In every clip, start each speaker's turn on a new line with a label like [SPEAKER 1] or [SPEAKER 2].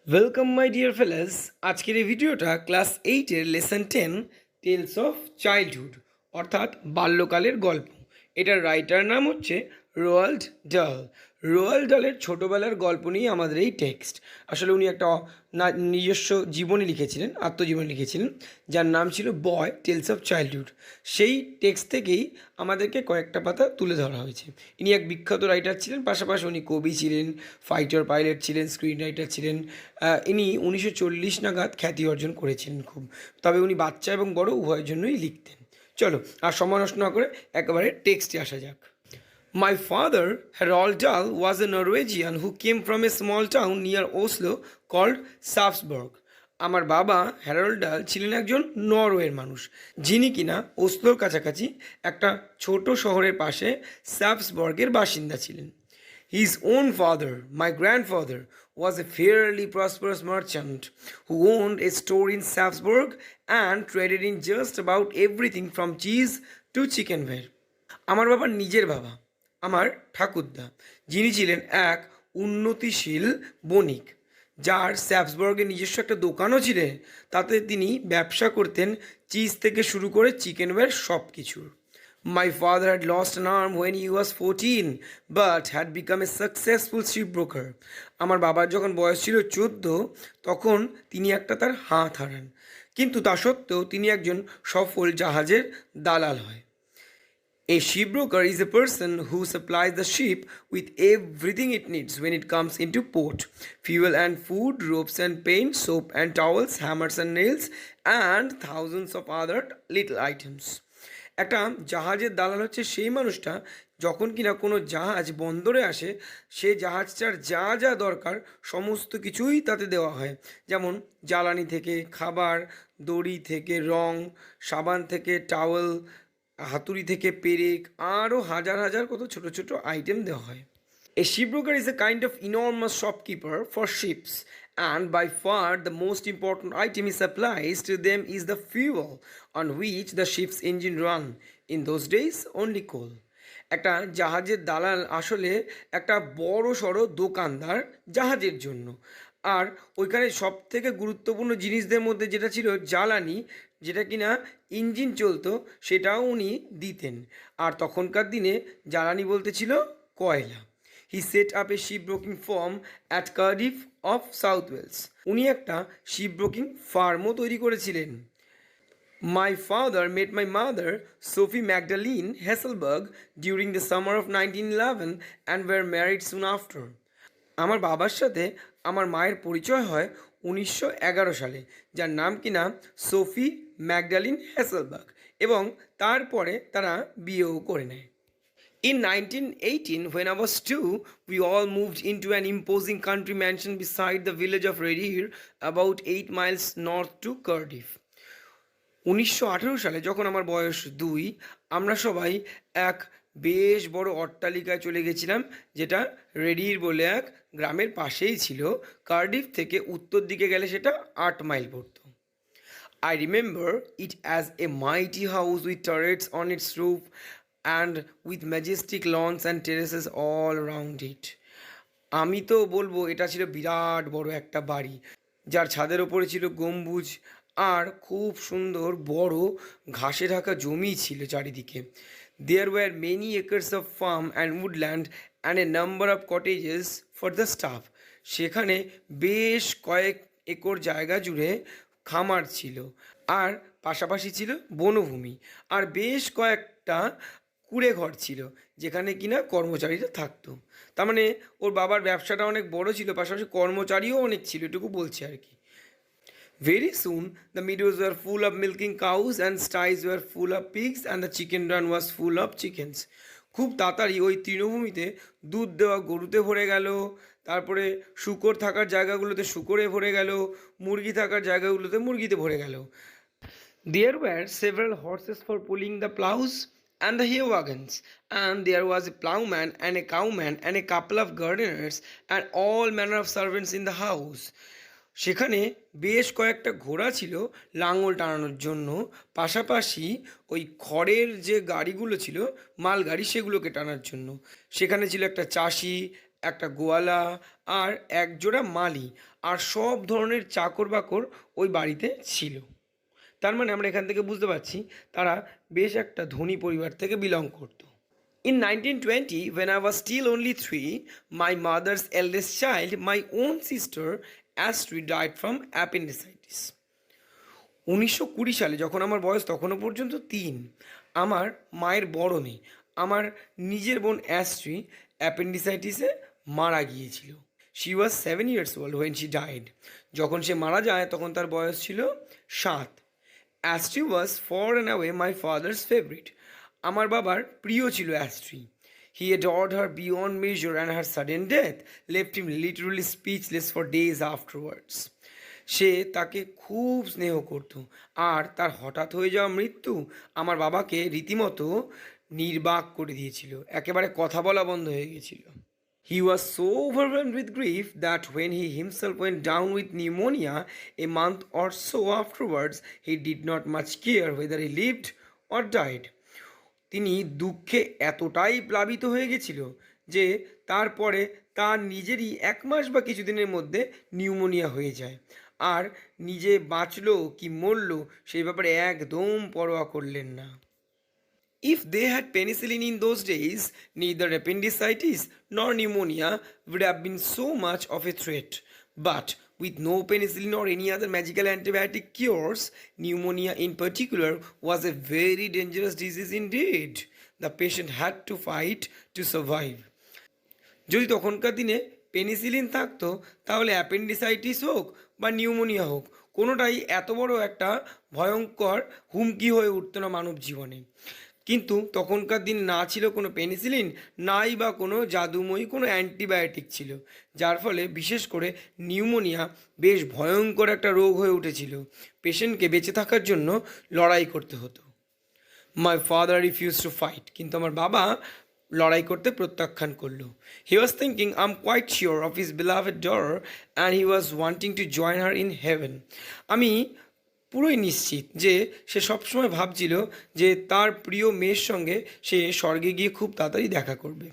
[SPEAKER 1] Welcome my dear ফেলাস। আজকের এই ভিডিওটা ক্লাস 8-এর লেসন 10 টেলস অফ চাইল্ডহুড অর্থাৎ বাল্যকালের গল্প। এটার রাইটার নাম হচ্ছে রোয়াল্ড ডাল। রোয়াল্ড ডালের ছোটোবেলার গল্প নিয়ে আমাদের এই টেক্সট। আসলে উনি একটা নিজস্ব জীবনী লিখেছিলেন, আত্মজীবনী লিখেছিলেন, যার নাম ছিল বয় টেলস অফ চাইল্ডহুড। সেই টেক্সট থেকেই আমাদেরকে কয়েকটা পাতা তুলে ধরা হয়েছে। ইনি এক বিখ্যাত রাইটার ছিলেন, পাশাপাশি উনি কবি ছিলেন, ফাইটার পাইলট ছিলেন, স্ক্রিন রাইটার ছিলেন। ইনি 1940 নাগাদ খ্যাতি অর্জন করেছিলেন খুব। তবে উনি বাচ্চা এবং বড় উভয়ের জন্যই লিখতেন। চলো আর সময় নষ্ট না করে একেবারে টেক্সটে আসা যাক। My father, Roald Dahl, was a Norwegian who came from a small town near Oslo called Sarpsborg. আমার বাবা হ্যারল্ড ডাল ছিলেন একজন নরওয়ের মানুষ, যিনি কিনা ওসলোর কাছাকাছি একটা ছোট শহরের পাশে সাপসবর্গের বাসিন্দা ছিলেন। His own father, my grandfather, was a fairly prosperous merchant who owned a store in Sarpsborg and traded in just about everything from cheese to chickenware. আমার বাবার নিজের বাবা, আমার ঠাকুরদা, যিনি ছিলেন এক উন্নতিশীল বণিক, যার স্যাপসবর্গে নিজস্ব একটা দোকানও ছিলেন। তাতে তিনি ব্যবসা করতেন চিজ থেকে শুরু করে চিকেনওয়্যার সব কিছুর। My father had lost an arm when he was 14 but had become a successful shipbroker. আমার বাবার যখন বয়স ছিল 14 তখন তিনি একটা তার হাত হারান, কিন্তু তা সত্ত্বেও তিনি একজন সফল জাহাজের দালাল হয়। A shipbroker is a person who supplies the ship with everything it needs when it comes into port: fuel and food, ropes and paint, soap and towels, hammers and nails, and thousands of other little items. একটা জাহাজের দালাল হচ্ছে সেই মানুষটা যখন কিনা কোনো জাহাজ বন্দরে আসে, সে জাহাজটার যা যা দরকার সমস্ত কিছুই তাতে দেওয়া হয়। যেমন জ্বালানি থেকে খাবার, দড়ি থেকে রং, সাবান থেকে টাওয়েল, হাতুড়ি থেকে পেরেক, আরও হাজার হাজার কত ছোট ছোট আইটেম দেওয়া হয়। A shipbroker is a kind of enormous shopkeeper for ships, and by far the most important item he supplies to them is the fuel on which the ship's engine run. In those days, only coal. একটা জাহাজের দালাল আসলে একটা বড় সড়ো দোকানদার জাহাজের জন্য। আর ওইখানে সব থেকে গুরুত্বপূর্ণ জিনিসদের মধ্যে যেটা ছিল জ্বালানি, যেটা কিনা ইঞ্জিন চলতো, সেটাও উনি দিতেন। আর তখনকার দিনে জ্বালানি বলতে ছিল কয়লা। He set up a ship broking firm at Cardiff of South Wales. উনি একটা শিপ ব্রোকিং ফার্মও তৈরি করেছিলেন। My father met my mother, Sophie Magdalene Hesselberg, during the summer of 1911 and were married soon after. আমার বাবার সাথে আমার মায়ের পরিচয় হয় 1911 সালে, যার নাম কিনা সোফি ম্যাগডালিন হ্যাসেলবার্গ, এবং তারপরে তারা বিয়েও করে নেয়। In 1918, when I was 2, we all moved into an imposing country mansion beside the village of Redir, about 8 miles north to Cardiff. 1918 সালে যখন আমার বয়স 2, আমরা সবাই এক বেশ বড় অট্টালিকায় চলে গেছিলাম, যেটা রেডির বলে এক গ্রামের পাশেই ছিল। কার্ডিফ থেকে উত্তর দিকে গেলে সেটা 8 মাইল পড়তো। I remember it as a mighty house with turrets on its roof and with majestic lawns and terraces all around it. আমি তো বলবো এটা ছিল বিরাট বড় একটা বাড়ি, যার ছাদের ওপরে ছিল গম্বুজ আর খুব সুন্দর বড় ঘাসে ঢাকা জমি ছিল চারিদিকে। There were many acres of farm and woodland and a number of cottages for the staff. সেখানে বেশ কয়েক একর জায়গা জুড়ে খামার ছিল, আর পাশাপাশি ছিল বনভূমি, আর বেশ কয়েকটা কুঁড়ে ঘর ছিল যেখানে কিনা কর্মচারীরা থাকতো। তার মানে ওর বাবার ব্যবসাটা অনেক বড় ছিল, পাশাপাশি কর্মচারীও অনেক ছিল, এটুকু বলছে আর কি। Very soon, the meadows were full of milking cows and sties were full of pigs and the chicken run was full of chickens. খুব তাড়াতাড়ি ওই তৃণভূমিতে দুধ দেওয়া গরুতে ভরে গেল, তারপরে শূকর থাকার জায়গাগুলোতে শূকরে ভরে গেল, মুরগি থাকার জায়গাগুলোতে মুরগিতে ভরে গেল। There were several horses for pulling the plows and the hay wagons, and there was a plowman and a cowman and a couple of gardeners and all manner of servants in the house. সেখানে বেশ কয়েকটা ঘোড়া ছিল লাঙল টানানোর জন্য, পাশাপাশি ওই খড়ের যে গাড়িগুলো ছিল মালগাড়ি সেগুলোকে টানার জন্য। সেখানে ছিল একটা চাষি, একটা গোয়ালা আর একজোড়া মালি, আর সব ধরনের চাকর বাকর ওই বাড়িতে ছিল। তার মানে আমরা এখান থেকে বুঝতে পারছি তারা বেশ একটা ধনী পরিবার থেকে বিলং করতো। In 1920, when I was still only 3, my mother's eldest child, my own sister, Astrid, died from appendicitis. 1920 সালে যখন আমার বয়স তখনও পর্যন্ত 3, আমার মায়ের বড় মেয়ে, আমার নিজের বোন অ্যাস্ট্রি অ্যাপেন্ডিসাইটিসে মারা গিয়েছিল। She was 7 years old when she died. যখন সে মারা যায় তখন তার বয়স ছিল 7। অ্যাস্ট্রি ওয়াজ far and away my father's favorite. আমার বাবার প্রিয় ছিল অ্যাস্ট্রি। He adored her beyond measure and her sudden death left him literally speechless for days afterwards. সে তাকে খুব স্নেহ করত, আর তার হঠাৎ হয়ে যাওয়া মৃত্যু আমার বাবাকে রীতিমতো নির্বাক করে দিয়েছিল, একেবারে কথা বলা বন্ধ হয়ে গেছিল। He was so overwhelmed with grief that when he himself went down with pneumonia a month or so afterwards, he did not much care whether he lived or died. তিনি দুঃখে এতটাই প্লাবিত হয়ে গেছিল যে তারপরে তার নিজেরই 1 মাস বা কিছুদিনের মধ্যে নিউমোনিয়া হয়ে যায়, আর নিজে বাঁচলো কি মরলো সেই ব্যাপারে একদম পরোয়া করলেন না। If they had penicillin in those days, neither appendicitis nor pneumonia would have been so much of a threat. But with no penicillin or any other magical antibiotic cures, pneumonia in particular was a very dangerous disease indeed. The patient had to fight to survive. যদি তখনকার দিনে penicillin থাকতো তাহলে appendicitis হোক বা pneumonia হোক, কোনোটাই এত বড় একটা ভয়ঙ্কর হুমকি হয়ে উঠতো না মানব জীবনে। কিন্তু তখনকার দিন না ছিল কোনো পেনিসিলিন, নাই বা কোনো জাদুময়ী কোনো অ্যান্টিবায়োটিক ছিল, যার ফলে বিশেষ করে নিউমোনিয়া বেশ ভয়ঙ্কর একটা রোগ হয়ে উঠেছিল। পেশেন্টকে বেঁচে থাকার জন্য লড়াই করতে হতো। My father refuse to fight, কিন্তু আমার বাবা লড়াই করতে প্রত্যাখ্যান করলো। He was thinking I am quite sure of his beloved daughter and he was wanting to join her in heaven. আমি পুরোই নিশ্চিত যে সে সবসময় ভাবছিল যে তার প্রিয় মেয়ের সঙ্গে সে স্বর্গে গিয়ে খুব তাড়াতাড়ি দেখা করবে।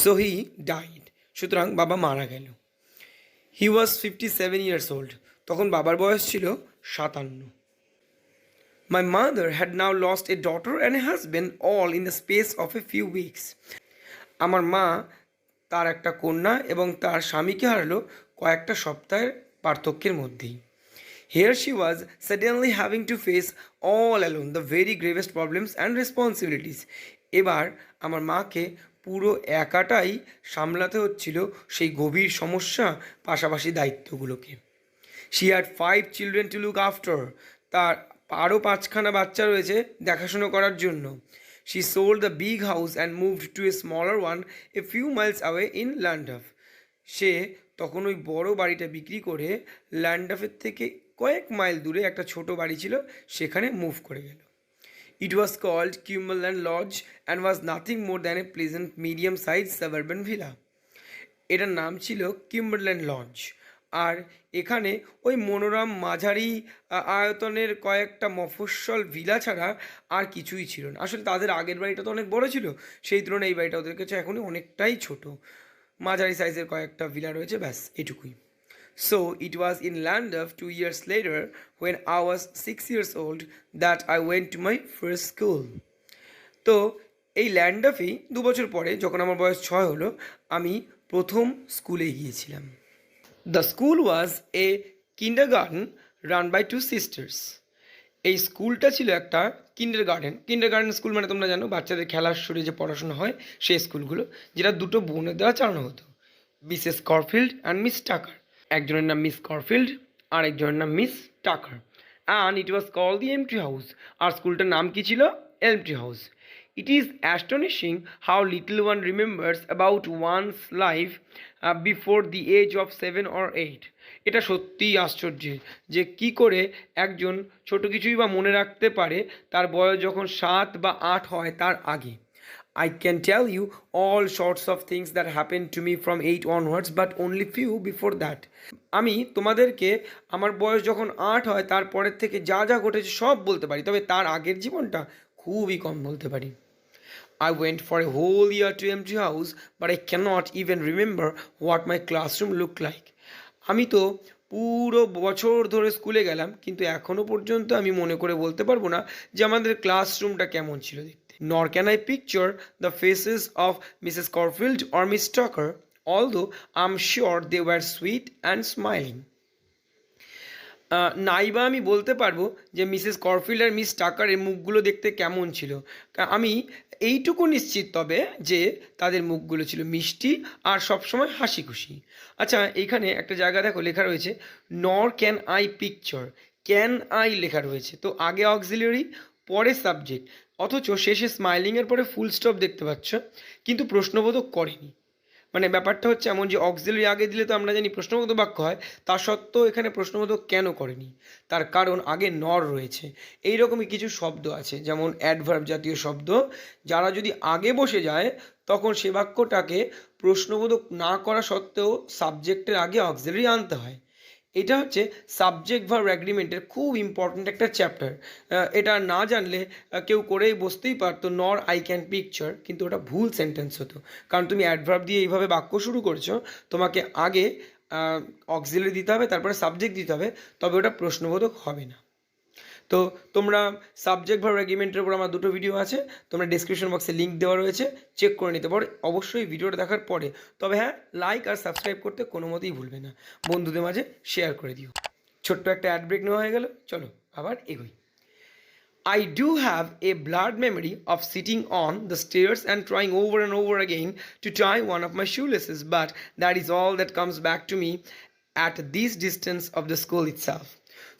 [SPEAKER 1] সো হি ডাইড, সুতরাং বাবা মারা গেল। হি ওয়াজ 57 years old, তখন বাবার বয়স ছিল 57। My mother had now lost a daughter and a husband all in the space of a few weeks. আমার মা তার একটা কন্যা এবং তার স্বামীকে হারালো কয়েকটা সপ্তাহের পার্থক্যের মধ্যেই। Here she was suddenly having to face all alone the very gravest problems and responsibilities. এবার আমার মাকে পুরো একাটাই সামলাতে হচ্ছিল সেই গভীর সমস্যা পাশাপাশি দায়িত্বগুলোকে। She had 5 children to look after. তার আরও 5খানা বাচ্চা রয়েছে দেখাশুনো করার জন্য। She sold the big house and moved to a smaller one a few miles away in Llandaff. সে তখন ওই বড় বাড়িটা বিক্রি করে ল্যান্ডাফের থেকে কয়েক মাইল দূরে একটা ছোট বাড়ি ছিল সেখানে মুভ করে গেল। It was called Cumberland Lodge and was nothing more than a pleasant medium-sized suburban villa. এটার নাম ছিল কিম্বারল্যান্ড লজ, আর এখানে ওই মনোরম মাঝারি আয়তনের কয়েকটা মফস্বল ভিলা ছাড়া আর কিছুই ছিল না। আসলে তাদের আগের বাড়িটা তো অনেক বড় ছিল, সেই তুলনায় এই বাড়িটা ওদের কাছে এখনই অনেকটাই ছোট। মাঝারি সাইজের কয়েকটা ভিলা রয়েছে, ব্যাস এটুকুই। So it was in Llandaff 2 years later when I was 6 years old that I went to my first school. তো এই ল্যান্ডাফেই 2 বছর পরে যখন আমার বয়স 6 হলো আমি প্রথম স্কুলে গিয়েছিলাম। The school was a kindergarten run by 2 sisters. এই স্কুলটা ছিল একটা কিন্ডারগার্টেন স্কুল মানে তোমরা জানো বাচ্চাদের খেলার শুরু যে পড়াশোনা হয় সেই স্কুলগুলো, যেটা 2টো বোনের দ্বারা চালানো হতো, মিসেস করফিল্ড অ্যান্ড মিস টাকার। একজনের নাম মিস করফিল্ড আর একজনের নাম Miss Tucker. And it was call the MT house, আর স্কুলটার নাম কি ছিল? MT house. It is astonishing how little one remembers about one's life before the age of 7 or 8. এটা সত্যিই আশ্চর্যের যে কি করে একজন ছোট কিছুই বা মনে রাখতে পারে তার বয়স যখন 7 বা 8 হয় তার আগে। I can tell you all sorts of things that happened to me from 8 onwards, but only few before that. আমি তোমাদেরকে আমার বয়স যখন 8 হয় তারপরের থেকে যা যা ঘটেছে সব বলতে পারি, তবে তার আগের জীবনটা খুবই কম বলতে পারি। I went for a whole year to empty house, but I cannot even remember what my classroom looked like. আমি তো পুরো বছর ধরে স্কুলে গেলাম, কিন্তু এখনও পর্যন্ত আমি মনে করে বলতে পারবো না যে আমাদের ক্লাসরুমটা কেমন ছিল দেখতে। Nor can I picture the faces of Mrs. Corfield or Miss Tucker, although I'm sure they were sweet and smiling. নাইবা আমি বলতে পারবো যে মিসেস করফিল্ড আর মিস টাকারের মুখগুলো দেখতে কেমন ছিল। আমি এইটুকু নিশ্চিত তবে যে তাদের মুখগুলো ছিল মিষ্টি আর সবসময় হাসি খুশি। আচ্ছা, এইখানে একটা জায়গা দেখো লেখা রয়েছে নর can I picture, can I লেখা রয়েছে, তো আগে অক্সিলিয়ারি পরে সাবজেক্ট, অথচ শেষে স্মাইলিংয়ের পরে ফুল স্টপ দেখতে পাচ্ছ, কিন্তু প্রশ্নবোধক করেনি। মানে ব্যাপারটা হচ্ছে এমন যে অক্সিলারি আগে দিলে তো আমরা জানি প্রশ্নবোধক বাক্য হয়, তা সত্ত্বেও এখানে প্রশ্নবোধক কেন করেনি? তার কারণ আগে নর রয়েছে। এই রকমই কিছু শব্দ আছে, যেমন অ্যাডভার্ব জাতীয় শব্দ, যারা যদি আগে বসে যায় তখন সে বাক্যটাকে প্রশ্নবোধক না করা সত্ত্বেও সাবজেক্টের আগে অক্সিলারি আনতে হয়। এটা হচ্ছে সাবজেক্ট ভার্ব অ্যাগ্রিমেন্টের খুব ইম্পর্ট্যান্ট একটা চ্যাপ্টার। এটা না জানলে কেউ করেই বসতেই পারতো নর আই ক্যান পিকচার, কিন্তু ওটা ভুল সেন্টেন্স হতো, কারণ তুমি অ্যাডভার্ব দিয়ে এইভাবে বাক্য শুরু করছো, তোমাকে আগে অক্সিলারি দিতে হবে, তারপরে সাবজেক্ট দিতে হবে, তবে ওটা প্রশ্নবোধক হবে না। তো তোমরা সাবজেক্ট ভার্ব এগ্রিমেন্টের উপর আমার দুটো ভিডিও আছে, তোমরা ডিসক্রিপশন বক্সে লিঙ্ক দেওয়া রয়েছে, চেক করে নিতে পারো অবশ্যই ভিডিওটা দেখার পরে। তবে হ্যাঁ, লাইক আর সাবস্ক্রাইব করতে কোনো মতেই ভুলবে না, বন্ধুদের মাঝে শেয়ার করে দিও। ছোট্ট একটা অ্যাড ব্রেক নেওয়া হয়ে গেল, চলো আবার এগোই। I do have a blurred memory of sitting on the stairs and trying over and over again to tie one of my shoelaces, but that is all that comes back to me at this distance of the school itself.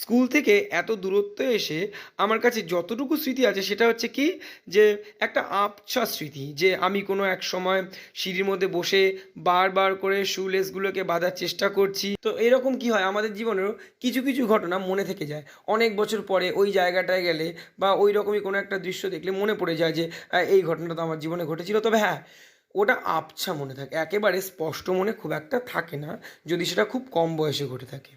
[SPEAKER 1] School থেকে এত দূরত্বে এসে আমার কাছে যতটুকু স্মৃতি আছে সেটা হচ্ছে কি, যে একটা আবছা স্মৃতি, যে আমি কোনো এক সময় সিঁড়ির মধ্যে বসে বারবার করে শুলেসগুলোকে বাঁধার চেষ্টা করছি। তো এরকম কি হয়, আমাদের জীবনেরও কিছু কিছু ঘটনা মনে থেকে যায়, অনেক বছর পরে ওই জায়গাটায় গেলে বা ওই রকমই কোনো একটা দৃশ্য দেখলে মনে পড়ে যায় যে এই ঘটনাটা তো আমার জীবনে ঘটেছিল। তবে হ্যাঁ, ওটা আবছা মনে থাকে, একেবারে স্পষ্ট মনে খুব একটা থাকে না যদি সেটা খুব কম বয়সে ঘটে থাকে।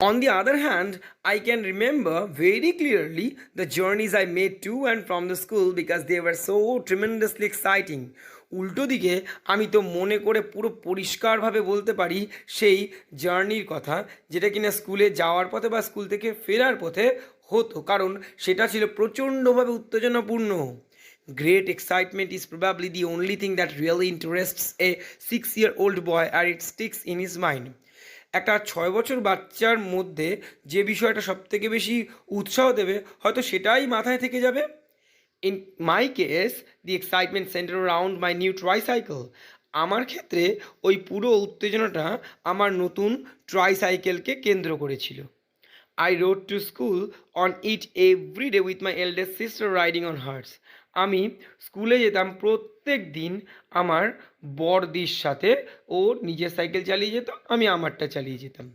[SPEAKER 1] On the other hand, I can remember very clearly the journeys I made to and from the school because they were so tremendously exciting. উল্টো দিকে আমি তো মনে করে পুরো পরিষ্কারভাবে বলতে পারি সেই জার্নির কথা, যেটা কিনা স্কুলে যাওয়ার পথে বা স্কুল থেকে ফেরার পথে হতো, কারণ সেটা ছিল প্রচণ্ডভাবে উত্তেজনাপূর্ণ। Great excitement is probably the only thing that really interests a 6-year-old boy and it sticks in his mind. একটা 6 বছর বাচ্চার মধ্যে যে বিষয়টা সবথেকে বেশি উৎসাহ দেবে হয়তো সেটাই মাথায় থেকে যাবে। In my case the excitement centre around my new tricycle. আমার ক্ষেত্রে ওই পুরো উত্তেজনাটা আমার নতুন ট্রাইসাইকেলকে কেন্দ্র করেছিল। I rode to school on it every day with my eldest sister riding on hers. আমি স্কুলে যেতাম প্রত্যেক দিন আমার বড়দির সাথে, ও নিজের সাইকেল চালিয়ে যেত, আমি আমারটা চালিয়ে যেতাম।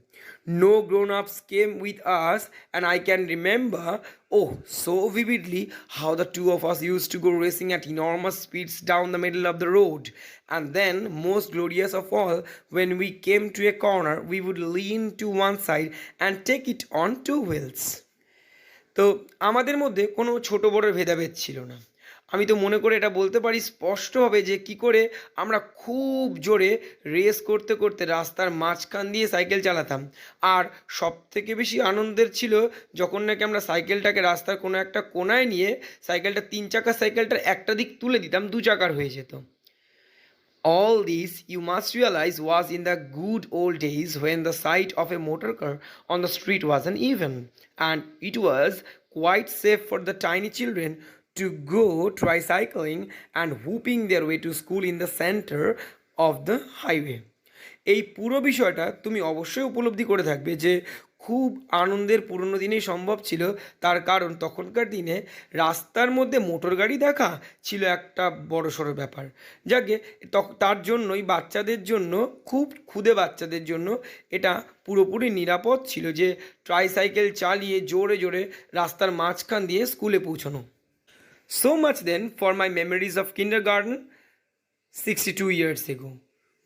[SPEAKER 1] No grown-ups came with us and I can remember, oh, so vividly how the two of us used to go racing at enormous speeds down the middle of the road. And then, most glorious of all, when we came to a corner, we would lean to one side and take it on two wheels. তো আমাদের মধ্যে কোনো ছোট বড় ভেদাভেদ ছিল না। আমি তো মনে করে এটা বলতে পারি স্পষ্টভাবে যে কি করে আমরা খুব জোরে রেস করতে করতে রাস্তার মাঝখান দিয়ে সাইকেল চালাতাম, আর সব থেকে বেশি আনন্দের ছিল যখন নাকি আমরা সাইকেলটাকে রাস্তার কোনো একটা কোনায় নিয়ে সাইকেলটা 3 চাকার সাইকেলটার একটা দিক তুলে দিতাম, 2 চাকার হয়ে যেত। All this, you must realize, was in the good old days when the sight of a motor car on the street wasn't even, and it was quite safe for the tiny children to go tricycling and whooping their way to school in the center of the highway. এই পুরো বিষয়টা তুমি অবশ্যই উপলব্ধি করে থাকবে যে খুব আনন্দের পুরনো দিনেই সম্ভব ছিল, তার কারণ তখনকার দিনে রাস্তার মধ্যে মোটর গাড়ি দেখা ছিল একটা বড়সড় ব্যাপার। যাকে তার জন্যই বাচ্চাদের জন্য, খুব ক্ষুদে বাচ্চাদের জন্য এটা পুরোপুরি নিরাপদ ছিল যে ট্রাইসাইকেল চালিয়ে জোরে জোরে রাস্তার মাঝখান দিয়ে স্কুলে পৌঁছানো। So much then for my memories of kindergarten 62 years ago.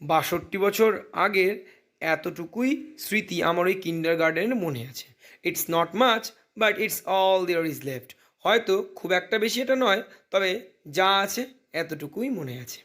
[SPEAKER 1] 62 বছর আগের এতটুকুই স্মৃতি আমার ওই কিন্ডার গার্ডেনের মনে আছে। It's not much but it's all there is left. হয়তো খুব একটা বেশি এটা নয়, তবে যা আছে এতটুকুই মনে আছে।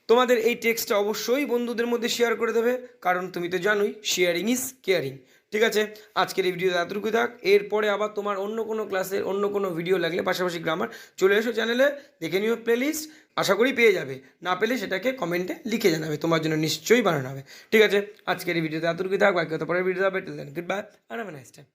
[SPEAKER 1] তোমাদের এই টেক্সটটা অবশ্যই বন্ধুদের মধ্যে শেয়ার করে দেবে, কারণ তুমি তো জানোই শেয়ারিং ইজ কেয়ারিং। ঠিক আছে, আজকের এই ভিডিওতে এতটুকুই থাক। এরপরে আবার তোমার অন্য কোনো ক্লাসের অন্য কোনো ভিডিও লাগলে পাশাপাশি গ্রামার চলে এসো চ্যানেলে, দেখে নিও প্লেলিস্ট, আশা করি পেয়ে যাবে। না পেলে সেটাকে কমেন্টে লিখে জানাবে, তোমার জন্য নিশ্চয়ই বানানো হবে। ঠিক আছে, আজকের এই ভিডিওতে এতটুকুই থাক, বাকি হতে পরের ভিডিও হবে। টিল দেন গুড বাই আর হ্যাভ এ নাইস টাইম।